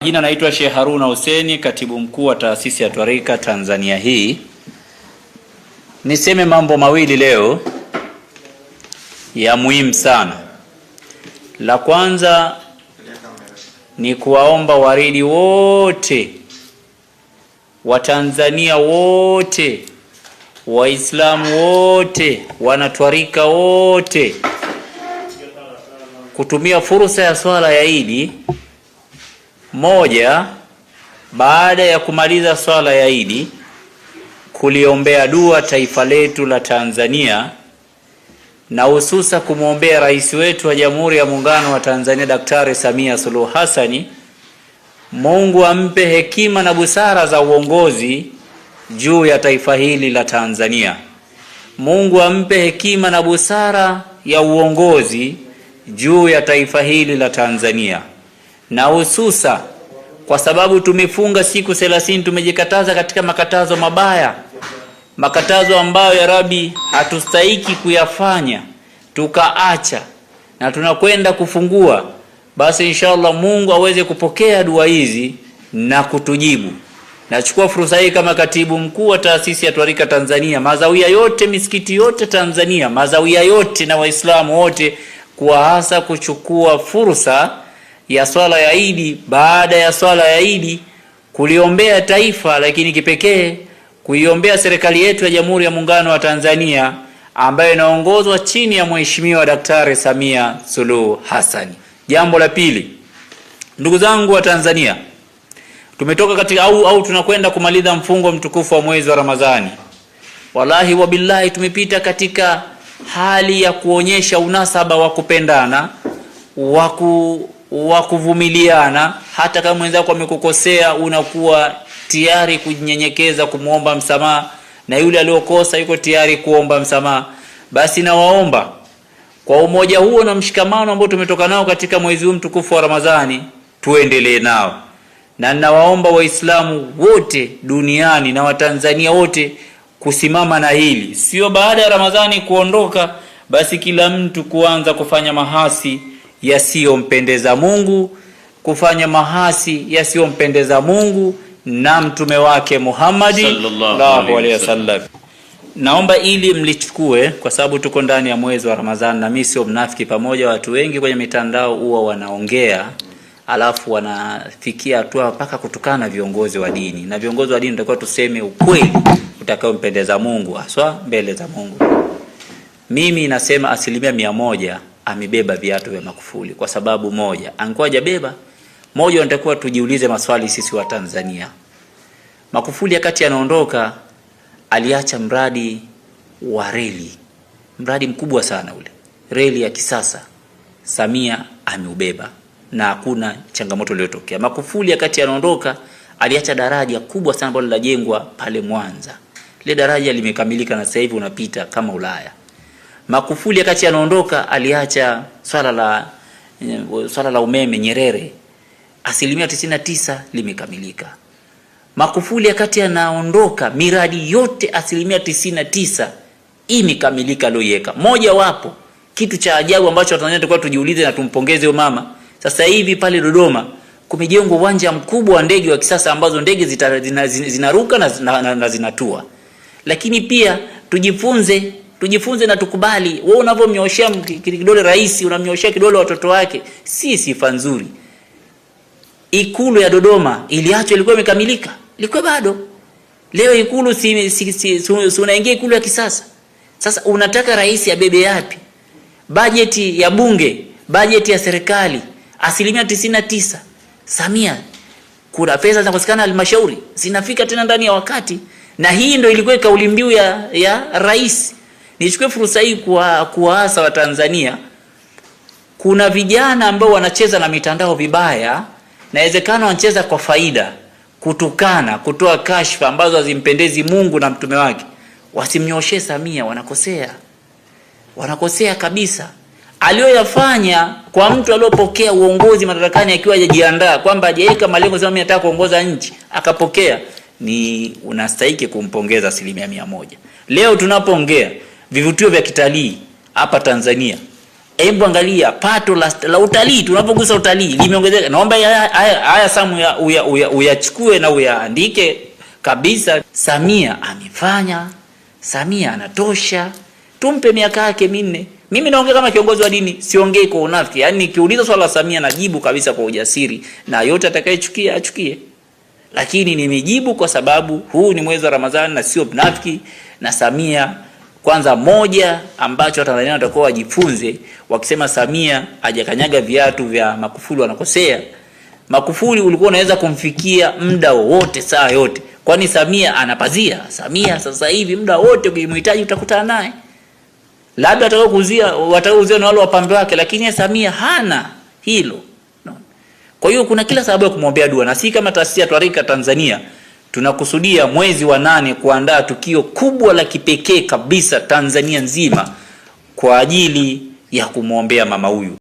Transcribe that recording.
Jina naitwa Sheikh Haruna Hussein, katibu mkuu wa taasisi ya Twarika Tanzania hii. Niseme mambo mawili leo ya muhimu sana. La kwanza ni kuwaomba waridi wote, Watanzania wote, Waislamu wote, wanatwarika wote kutumia fursa ya swala ya Idi moja, baada ya kumaliza swala ya Idi, kuliombea dua taifa letu la Tanzania, na hususa kumwombea rais wetu wa Jamhuri ya Muungano wa Tanzania Daktari Samia Suluhu Hassani. Mungu ampe hekima na busara za uongozi juu ya taifa hili la Tanzania. Mungu ampe hekima na busara ya uongozi juu ya taifa hili la Tanzania. Na hususa kwa sababu tumefunga siku 30, tumejikataza katika makatazo mabaya, makatazo ambayo ya Rabbi hatustahiki kuyafanya, tukaacha na tunakwenda kufungua. Basi inshallah Mungu aweze kupokea dua hizi na kutujibu. Nachukua fursa hii kama katibu mkuu wa taasisi ya Twarika Tanzania, mazawia yote, misikiti yote Tanzania, mazawia yote na Waislamu wote, kuahasa kuchukua fursa ya swala ya Idi, baada ya swala ya Idi kuliombea taifa, lakini kipekee kuiombea serikali yetu ya Jamhuri ya Muungano wa Tanzania ambayo inaongozwa chini ya Mheshimiwa Daktari Samia Suluhu Hassani. Jambo la pili, ndugu zangu wa Tanzania, tumetoka katika au tunakwenda kumaliza mfungo mtukufu wa mwezi wa Ramadhani. Wallahi wa billahi, tumepita katika hali ya kuonyesha unasaba wa kupendana, wa kuvumiliana. Hata kama mwenzako amekukosea, unakuwa tayari kunyenyekeza kumuomba msamaha, na yule aliyokosa yuko tayari kuomba msamaha. Basi nawaomba kwa umoja huo na mshikamano ambao tumetoka nao katika mwezi huu mtukufu wa Ramadhani, tuendelee nao. Na ninawaomba Waislamu wote duniani na Watanzania wote kusimama na hili. Sio baada ya Ramadhani kuondoka basi kila mtu kuanza kufanya mahasi yasiyompendeza Mungu, kufanya mahasi yasiyompendeza Mungu na mtume wake Muhammad sallallahu alaihi wasallam. Naomba ili mlichukue, kwa sababu tuko ndani ya mwezi wa Ramadhani na mimi sio mnafiki. Pamoja watu wengi kwenye mitandao huwa wanaongea alafu wanafikia hatua mpaka kutukana viongozi wa dini, na viongozi wa dini ndio tuseme ukweli utakaompendeza Mungu haswa mbele za Mungu. Mimi nasema 100% amebeba viatu vya Magufuli, kwa sababu moja, angekuwa hajabeba moja, nitakuwa tujiulize maswali sisi wa Tanzania. Magufuli wakati anaondoka aliacha mradi wa reli, mradi mkubwa sana ule, reli ya kisasa. Samia ameubeba na hakuna changamoto iliyotokea. Magufuli wakati anaondoka aliacha daraja kubwa sana ambalo linajengwa pale Mwanza. Ile daraja limekamilika na sasa hivi unapita kama Ulaya. Magufuli wakati anaondoka aliacha swala la umeme Nyerere, 99% limekamilika. Magufuli wakati anaondoka miradi yote 99% imekamilika aliyoiweka. Moja wapo kitu cha ajabu ambacho Watanzania tulikuwa tujiulize na tumpongeze huyo mama. Sasa hivi pale Dodoma kumejengwa uwanja mkubwa wa ndege wa kisasa ambazo ndege zinaruka na zinatua. Lakini pia tujifunze na tukubali. Wewe unavyomnyoshia kidole rais, unamnyoshia kidole watoto wake, si sifa nzuri. Ikulu ya Dodoma iliachwa, ilikuwa imekamilika, ilikuwa bado. Leo ikulu si unaingia ikulu ya kisasa. Sasa unataka rais abebe yapi? Bajeti ya bunge, bajeti ya serikali 99%. Samia, kuna pesa zinakosekana halmashauri, zinafika tena ndani ya wakati. Na hii ndio ilikuwa kauli mbiu ya rais. Nichukue fursa hii kuwaasa wa Tanzania. Kuna vijana ambao wanacheza na mitandao vibaya, na inawezekana wanacheza kwa faida, kutukana, kutoa kashfa ambazo hazimpendezi Mungu na mtume wake. Wasimnyoshe Samia, wanakosea kabisa. Aliyoyafanya kwa mtu aliyopokea uongozi madarakani akiwa hajajiandaa, kwamba hajaweka malengo sema mimi nataka kuongoza nchi, akapokea, ni unastahili kumpongeza 100%. Leo tunapoongea vivutio vya kitalii hapa Tanzania Hebu angalia pato la utalii, tunapogusa utalii limeongezeka. Naomba haya Samu uyachukue na uyaandike kabisa. Samia amefanya, Samia anatosha, tumpe miaka yake minne. Mimi naongea kama kiongozi wa dini, siongei kwa unafiki. Yaani nikiuliza swala la Samia najibu kabisa kwa ujasiri, na yote atakayechukia achukie. Lakini nimejibu kwa sababu huu ni mwezi wa Ramadhani na sio mnafiki. Na Samia kwanza, moja ambacho Watanzania watakuwa wajifunze, wakisema Samia hajakanyaga viatu vya Magufuli wanakosea. Magufuli ulikuwa unaweza kumfikia muda wote, saa yote. Kwani Samia anapazia. Samia sasa hivi muda wote ukimhitaji utakutana naye. Labda watakuuzia na wale wapambe wake, lakini Samia hana hilo. Kwa hiyo kuna kila sababu ya kumwombea dua, na si kama taasisi ya Twarika Tanzania tunakusudia mwezi wa 8 kuandaa tukio kubwa la kipekee kabisa Tanzania nzima kwa ajili ya kumwombea mama huyu.